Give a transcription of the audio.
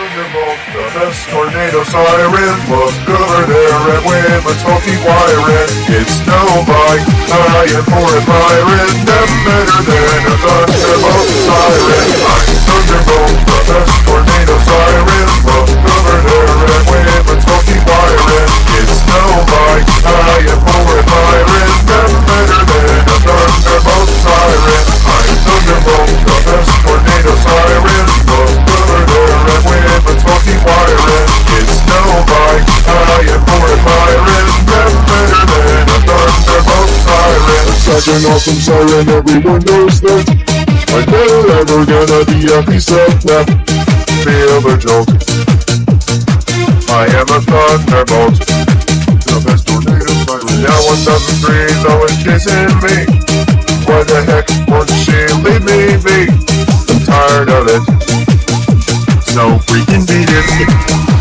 Thunderbolt, the best tornado siren, was over there and with a talkie wiring. It's no bite, I am for a siren, them better than a Thunderbolt siren. I'm Thunderbolt, the best tornado siren, was over there and with a talkie wiring. It's no bite, I am for a siren, them better than a Thunderbolt siren. I'm Thunderbolt, the best tornado siren, was over there and with a talkie wiring. It's no bite, I am for a siren, them better than a Thunderbolt siren. Such an awesome siren, everyone knows that. I'm never gonna be a piece of crap. Feel the jolt. I am a Thunderbolt, the best tornado siren. Now 1003 is always chasing me. Why the heck won't she leave me be? I'm tired of it. So freaking beat it.